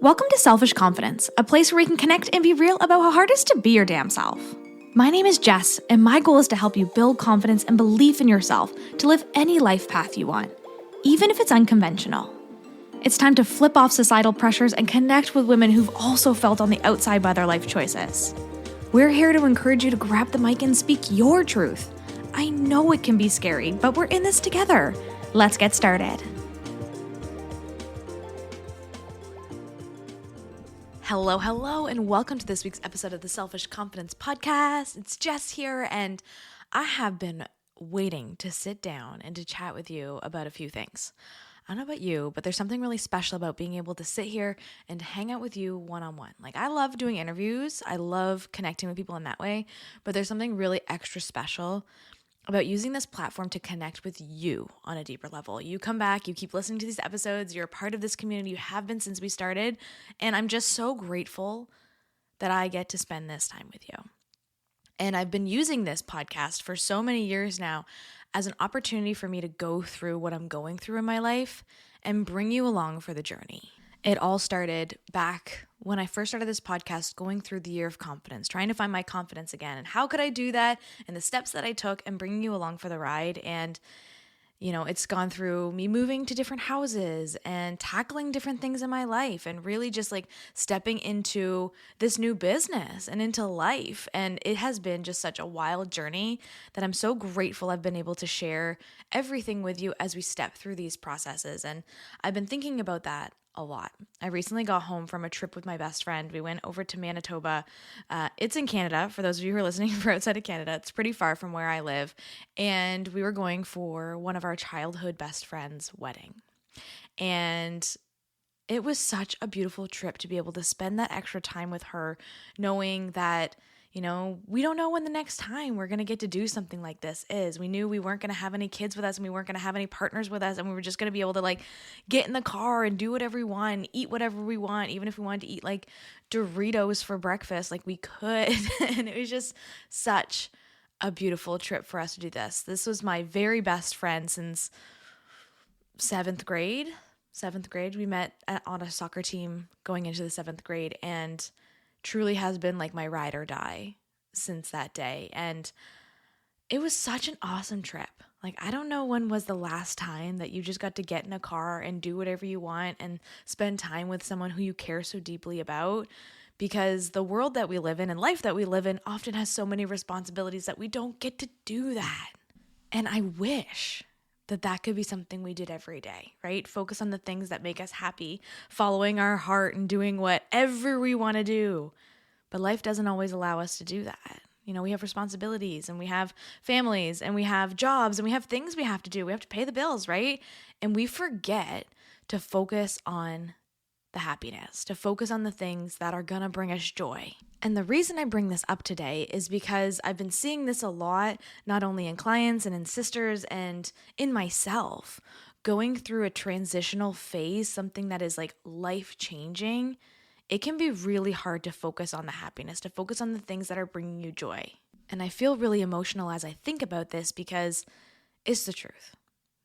Welcome to Selfish Confidence, a place where we can connect and be real about how hard it is to be your damn self. My name is Jess, and my goal is to help you build confidence and belief in yourself to live any life path you want, even if it's unconventional. It's time to flip off societal pressures and connect with women who've also felt on the outside by their life choices. We're here to encourage you to grab the mic and speak your truth. I know it can be scary, but we're in this together. Let's get started. Hello, and welcome to this week's episode of the Selfish Confidence Podcast. It's Jess here, and I have been waiting to sit down and to chat with you about a few things. I don't know about you, but there's something really special about being able to sit here and hang out with you one-on-one. Like, I love doing interviews. I love connecting with people in that way, but there's something really extra special about using this platform to connect with you on a deeper level. You come back, you keep listening to these episodes, you're a part of this community, you have been since we started, and I'm just so grateful that I get to spend this time with you. And I've been using this podcast for so many years now as an opportunity for me to go through what I'm going through in my life and bring you along for the journey. It all started back when I first started this podcast, going through the year of confidence, trying to find my confidence again. And how could I do that? And the steps that I took and bringing you along for the ride. And, it's gone through me moving to different houses and tackling different things in my life and really just like stepping into this new business and into life. And it has been just such a wild journey that I'm so grateful I've been able to share everything with you as we step through these processes. And I've been thinking about that a lot. I recently got home from a trip with my best friend. We went over to Manitoba. It's in Canada. For those of you who are listening from outside of Canada, it's pretty far from where I live. And we were going for one of our childhood best friends' wedding. And it was such a beautiful trip to be able to spend that extra time with her, knowing that we don't know when the next time we're going to get to do something like this is. We knew we weren't going to have any kids with us and we weren't going to have any partners with us. And we were just going to be able to get in the car and do whatever we want, and eat whatever we want. Even if we wanted to eat Doritos for breakfast, we could. And it was just such a beautiful trip for us to do this. This was my very best friend since seventh grade. We met on a soccer team going into the 7th grade, and truly has been my ride or die since that day. And it was such an awesome trip. I don't know when was the last time that you just got to get in a car and do whatever you want and spend time with someone who you care so deeply about, because the world that we live in and life that we live in often has so many responsibilities that we don't get to do that. And I wish that could be something we did every day, right? Focus on the things that make us happy, following our heart and doing whatever we want to do. But life doesn't always allow us to do that. We have responsibilities and we have families and we have jobs and we have things we have to do. We have to pay the bills, right? And we forget to focus on the happiness, to focus on the things that are going to bring us joy. And the reason I bring this up today is because I've been seeing this a lot, not only in clients and in sisters and in myself, going through a transitional phase, something that is life-changing. It can be really hard to focus on the happiness, to focus on the things that are bringing you joy. And I feel really emotional as I think about this because it's the truth.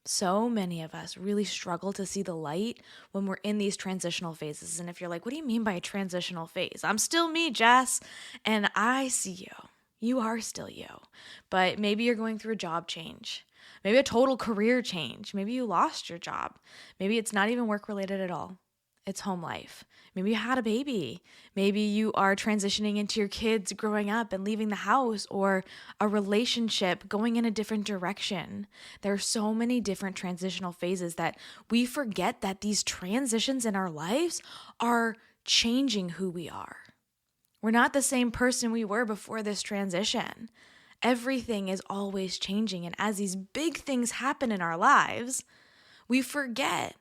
So many of us really struggle to see the light when we're in these transitional phases. And if you're like, what do you mean by a transitional phase? I'm still me, Jess, and I see you. You are still you. But maybe you're going through a job change, maybe a total career change. Maybe you lost your job. Maybe it's not even work related at all. It's home life. Maybe you had a baby. Maybe you are transitioning into your kids growing up and leaving the house, or a relationship going in a different direction. There are so many different transitional phases that we forget that these transitions in our lives are changing who we are. We're not the same person we were before this transition. Everything is always changing. And as these big things happen in our lives, we forget.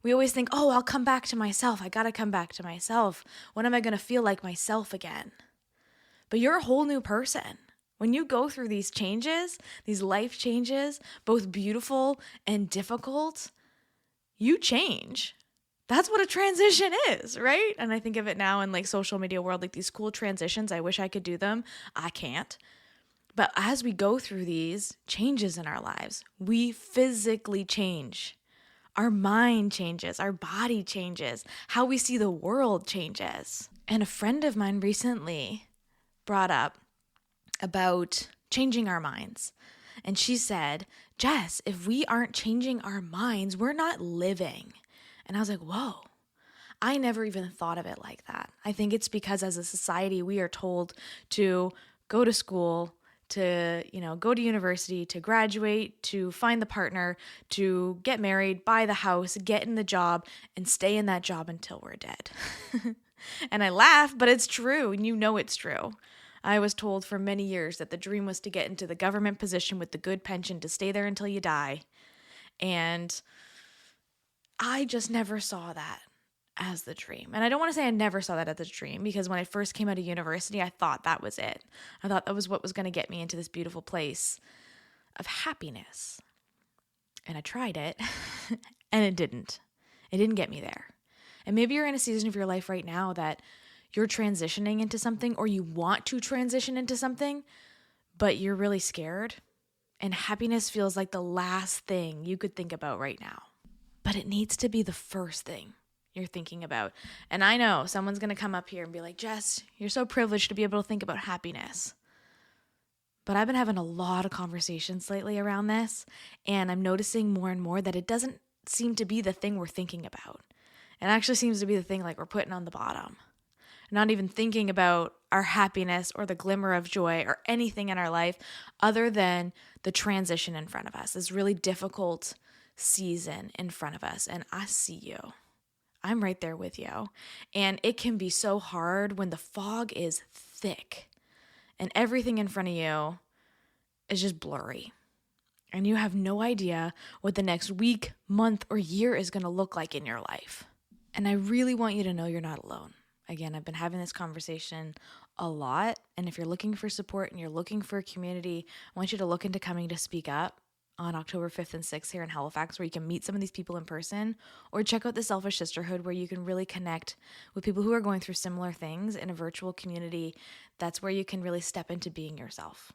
We always think, I'll come back to myself. I got to come back to myself. When am I going to feel like myself again? But you're a whole new person. When you go through these changes, these life changes, both beautiful and difficult, you change. That's what a transition is, right? And I think of it now in social media world, these cool transitions. I wish I could do them. I can't. But as we go through these changes in our lives, we physically change. Our mind changes, our body changes, how we see the world changes. And a friend of mine recently brought up about changing our minds. And she said, Jess, if we aren't changing our minds, we're not living. And I was like, whoa, I never even thought of it like that. I think it's because as a society, we are told to go to school, to, go to university, to graduate, to find the partner, to get married, buy the house, get in the job, and stay in that job until we're dead. And I laugh, but it's true, and it's true. I was told for many years that the dream was to get into the government position with the good pension to stay there until you die. And I just never saw that as the dream. And I don't want to say I never saw that as the dream, because when I first came out of university, I thought that was it. I thought that was what was going to get me into this beautiful place of happiness. And I tried it and it didn't. It didn't get me there. And maybe you're in a season of your life right now that you're transitioning into something, or you want to transition into something, but you're really scared. And happiness feels like the last thing you could think about right now. But it needs to be the first thing you're thinking about. And I know someone's going to come up here and be like, Jess, you're so privileged to be able to think about happiness. But I've been having a lot of conversations lately around this, and I'm noticing more and more that it doesn't seem to be the thing we're thinking about. It actually seems to be the thing like we're putting on the bottom. Not even thinking about our happiness or the glimmer of joy or anything in our life other than the transition in front of us, this really difficult season in front of us. And I see you. I'm right there with you. And it can be so hard when the fog is thick and everything in front of you is just blurry. And you have no idea what the next week, month, or year is going to look like in your life. And I really want you to know you're not alone. Again, I've been having this conversation a lot. And if you're looking for support and you're looking for a community, I want you to look into coming to Speak Up on October 5th and 6th here in Halifax, where you can meet some of these people in person, or check out the Selfish Sisterhood, where you can really connect with people who are going through similar things in a virtual community. That's where you can really step into being yourself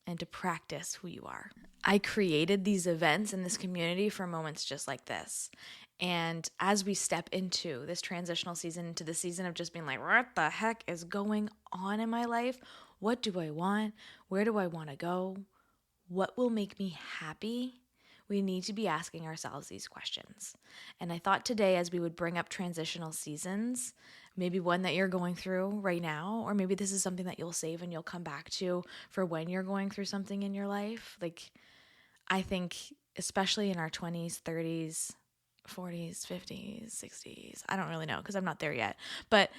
and to practice who you are. I created these events in this community for moments just like this. And as we step into this transitional season, into the season of just being like, what the heck is going on in my life? What do I want? Where do I want to go? What will make me happy? We need to be asking ourselves these questions. And I thought today, as we would bring up transitional seasons, maybe one that you're going through right now, or maybe this is something that you'll save and you'll come back to for when you're going through something in your life. Like, I think, especially in our 20s, 30s, 40s, 50s, 60s, I don't really know because I'm not there yet, but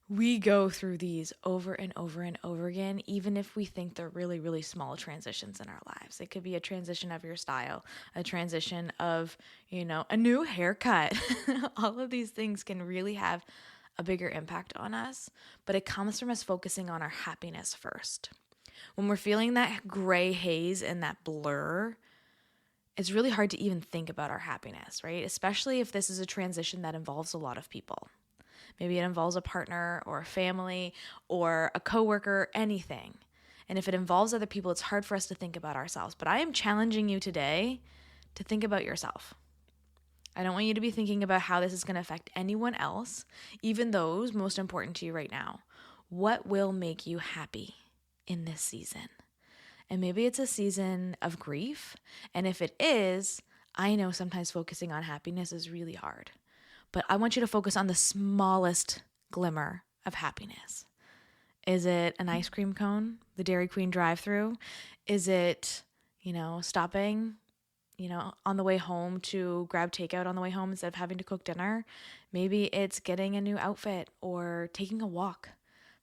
we go through these over and over and over again, even if we think they're really, really small transitions in our lives. It could be a transition of your style, a transition of, a new haircut. All of these things can really have a bigger impact on us, but it comes from us focusing on our happiness first. When we're feeling that gray haze and that blur, it's really hard to even think about our happiness, right? Especially if this is a transition that involves a lot of people. Maybe it involves a partner or a family or a coworker, anything. And if it involves other people, it's hard for us to think about ourselves. But I am challenging you today to think about yourself. I don't want you to be thinking about how this is going to affect anyone else, even those most important to you right now. What will make you happy in this season? And maybe it's a season of grief. And if it is, I know sometimes focusing on happiness is really hard. But I want you to focus on the smallest glimmer of happiness. Is it an ice cream cone, the Dairy Queen drive-thru? Is it, stopping, on the way home to grab takeout on the way home instead of having to cook dinner? Maybe it's getting a new outfit or taking a walk.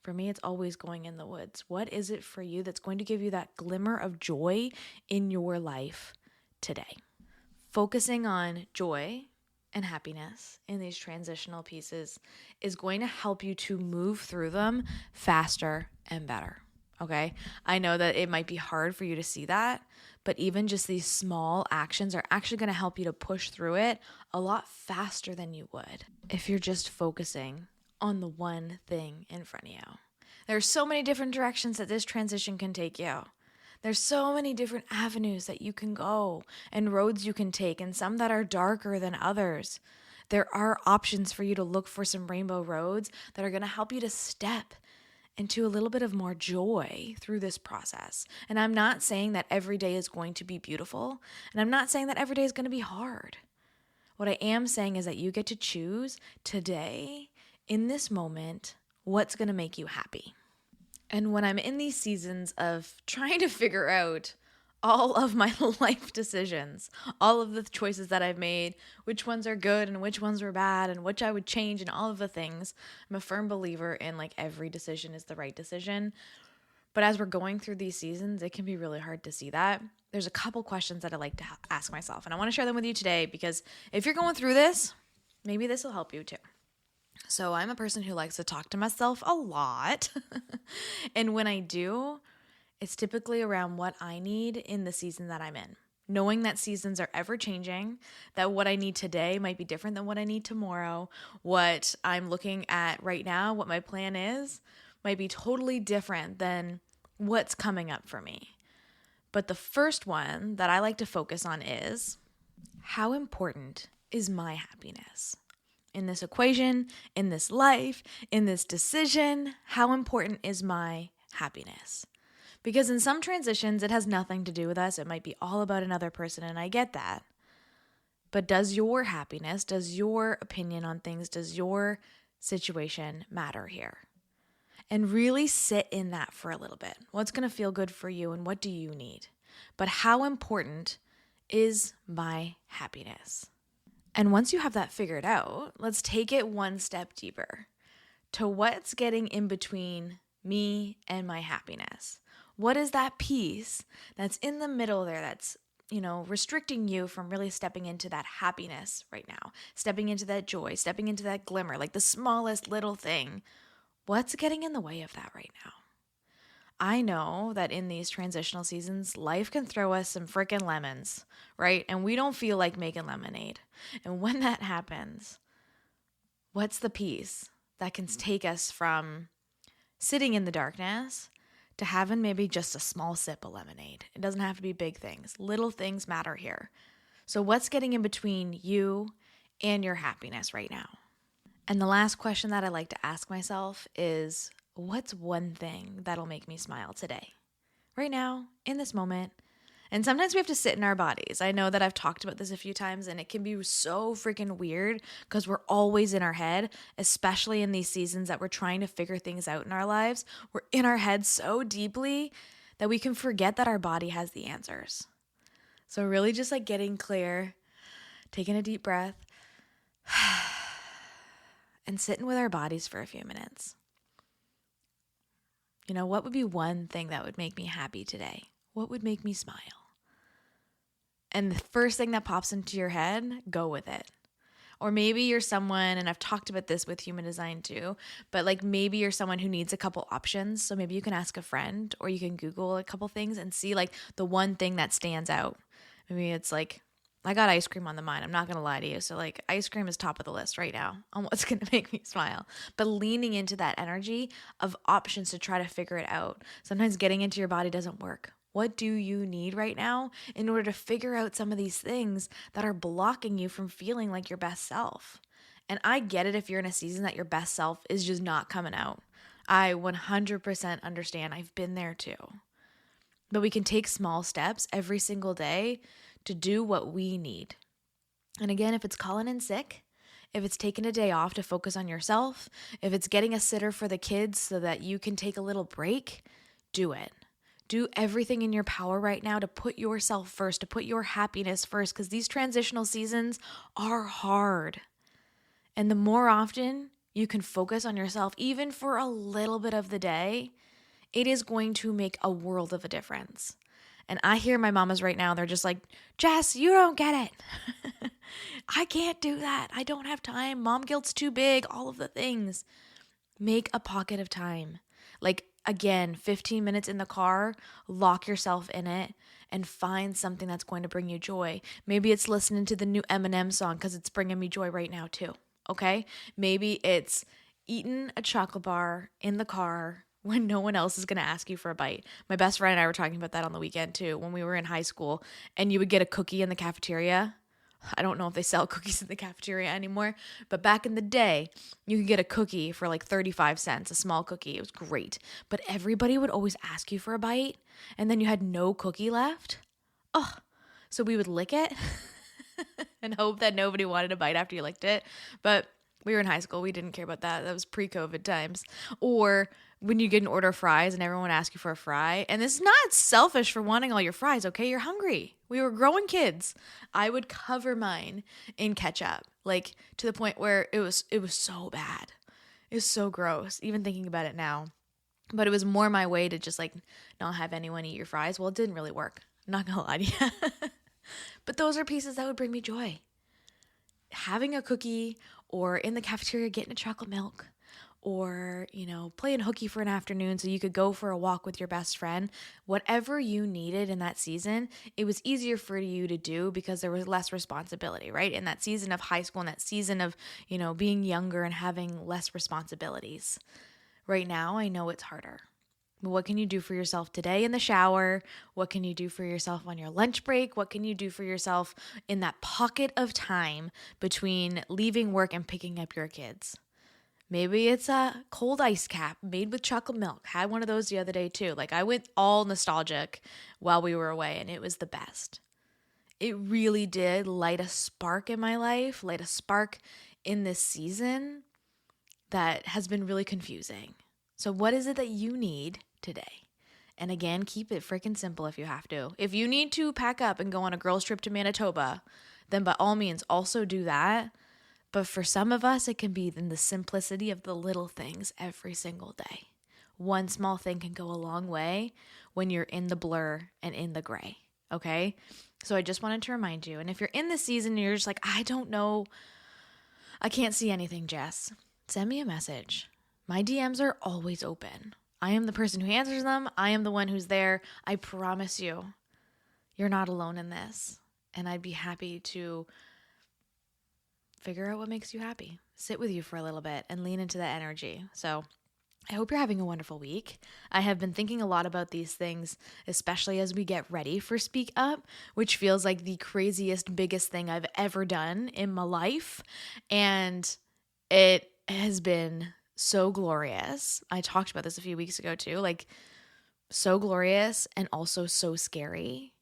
For me, it's always going in the woods. What is it for you that's going to give you that glimmer of joy in your life today? Focusing on joy and happiness in these transitional pieces is going to help you to move through them faster and better. Okay? I know that it might be hard for you to see that, but even just these small actions are actually going to help you to push through it a lot faster than you would if you're just focusing on the one thing in front of you. There are so many different directions that this transition can take you. There's so many different avenues that you can go and roads you can take, and some that are darker than others. There are options for you to look for some rainbow roads that are going to help you to step into a little bit of more joy through this process. And I'm not saying that every day is going to be beautiful, and I'm not saying that every day is going to be hard. What I am saying is that you get to choose today, in this moment, what's going to make you happy. And when I'm in these seasons of trying to figure out all of my life decisions, all of the choices that I've made, which ones are good and which ones were bad and which I would change and all of the things, I'm a firm believer in like every decision is the right decision. But as we're going through these seasons, it can be really hard to see that. There's a couple questions that I like to ask myself, and I want to share them with you today because if you're going through this, maybe this will help you too. So I'm a person who likes to talk to myself a lot. And when I do, it's typically around what I need in the season that I'm in. Knowing that seasons are ever changing, that what I need today might be different than what I need tomorrow. What I'm looking at right now, what my plan is, might be totally different than what's coming up for me. But the first one that I like to focus on is, how important is my happiness? In this equation, in this life, in this decision, how important is my happiness? Because in some transitions, it has nothing to do with us. It might be all about another person, and I get that. But does your happiness, does your opinion on things, does your situation matter here? And really sit in that for a little bit. What's going to feel good for you and what do you need? But how important is my happiness? And once you have that figured out, let's take it one step deeper to what's getting in between me and my happiness. What is that piece that's in the middle there that's, restricting you from really stepping into that happiness right now, stepping into that joy, stepping into that glimmer, like the smallest little thing. What's getting in the way of that right now? I know that in these transitional seasons, life can throw us some freaking lemons, right? And we don't feel like making lemonade. And when that happens, what's the piece that can take us from sitting in the darkness to having maybe just a small sip of lemonade? It doesn't have to be big things. Little things matter here. So what's getting in between you and your happiness right now? And the last question that I like to ask myself is, what's one thing that'll make me smile today? Right now, in this moment. And sometimes we have to sit in our bodies. I know that I've talked about this a few times, and it can be so freaking weird because we're always in our head, especially in these seasons that we're trying to figure things out in our lives. We're in our head so deeply that we can forget that our body has the answers. So really just like getting clear, taking a deep breath, and sitting with our bodies for a few minutes. What would be one thing that would make me happy today? What would make me smile? And the first thing that pops into your head, go with it. Or maybe you're someone, and I've talked about this with human design too, but like maybe you're someone who needs a couple options. So maybe you can ask a friend or you can Google a couple things and see like the one thing that stands out. Maybe it's like, I got ice cream on the mind. I'm not going to lie to you. So like ice cream is top of the list right now on what's going to make me smile. But leaning into that energy of options to try to figure it out. Sometimes getting into your body doesn't work. What do you need right now in order to figure out some of these things that are blocking you from feeling like your best self? And I get it if you're in a season that your best self is just not coming out. I 100% understand. I've been there too. But we can take small steps every single day to do what we need. And again, if it's calling in sick, if it's taking a day off to focus on yourself, if it's getting a sitter for the kids so that you can take a little break, do it. Do everything in your power right now to put yourself first, to put your happiness first, because these transitional seasons are hard. And the more often you can focus on yourself, even for a little bit of the day, it is going to make a world of a difference. And I hear my mamas right now, they're just like, Jess, you don't get it. I can't do that. I don't have time. Mom guilt's too big, all of the things. Make a pocket of time. Like, again, 15 minutes in the car, lock yourself in it and find something that's going to bring you joy. Maybe it's listening to the new Eminem song because it's bringing me joy right now too, okay? Maybe it's eating a chocolate bar in the car when no one else is going to ask you for a bite. My best friend and I were talking about that on the weekend too, when we were in high school and you would get a cookie in the cafeteria. I don't know if they sell cookies in the cafeteria anymore, but back in the day, you could get a cookie for like 35 cents, a small cookie. It was great. But everybody would always ask you for a bite and then you had no cookie left. Oh, so we would lick it and hope that nobody wanted a bite after you licked it. But we were in high school. We didn't care about that. That was pre-COVID times. Or when you get an order of fries and everyone would ask you for a fry. And this is not selfish for wanting all your fries, okay? You're hungry. We were growing kids. I would cover mine in ketchup, like to the point where it was so bad. It was so gross, even thinking about it now. But it was more my way to just like not have anyone eat your fries. Well, it didn't really work. I'm not gonna lie to you. But those are pieces that would bring me joy. Having a cookie, or in the cafeteria getting a chocolate milk, or, playing hooky for an afternoon so you could go for a walk with your best friend. Whatever you needed in that season, it was easier for you to do because there was less responsibility, right? In that season of high school, in that season of, being younger and having less responsibilities. Right now, I know it's harder. But what can you do for yourself today in the shower? What can you do for yourself on your lunch break? What can you do for yourself in that pocket of time between leaving work and picking up your kids? Maybe it's a cold ice cap made with chocolate milk. Had one of those the other day too. Like I went all nostalgic while we were away and it was the best. It really did light a spark in my life, light a spark in this season that has been really confusing. So what is it that you need today? And again, keep it freaking simple if you have to. If you need to pack up and go on a girls trip to Manitoba, then by all means also do that. But for some of us, it can be in the simplicity of the little things every single day. One small thing can go a long way when you're in the blur and in the gray, okay? So I just wanted to remind you. And if you're in this season and you're just like, I don't know, I can't see anything, Jess, send me a message. My DMs are always open. I am the person who answers them. I am the one who's there. I promise you, you're not alone in this. And I'd be happy to figure out what makes you happy. Sit with you for a little bit and lean into that energy. So I hope you're having a wonderful week. I have been thinking a lot about these things, especially as we get ready for Speak Up, which feels like the craziest, biggest thing I've ever done in my life. And it has been so glorious. I talked about this a few weeks ago too, like so glorious and also so scary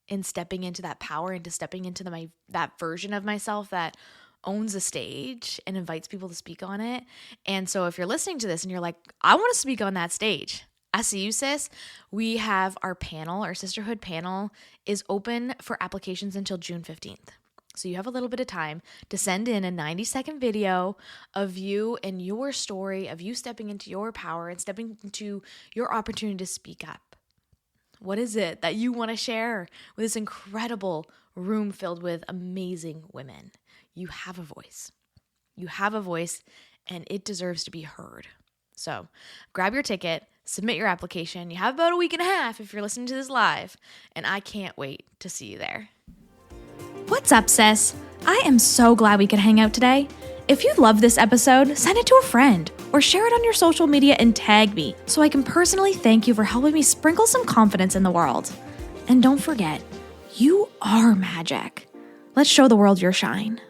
in stepping into that power, into stepping into that version of myself that owns a stage and invites people to speak on it. And so if you're listening to this and you're like, I want to speak on that stage, I see you, sis. We have our panel, our Sisterhood panel is open for applications until June 15th. So you have a little bit of time to send in a 90-second video of you and your story, of you stepping into your power and stepping into your opportunity to speak up. What is it that you want to share with this incredible room filled with amazing women? You have a voice. You have a voice and it deserves to be heard. So grab your ticket, submit your application. You have about a week and a half if you're listening to this live, and I can't wait to see you there. What's up, sis? I am so glad we could hang out today. If you love this episode, send it to a friend or share it on your social media and tag me so I can personally thank you for helping me sprinkle some confidence in the world. And don't forget, you are magic. Let's show the world your shine.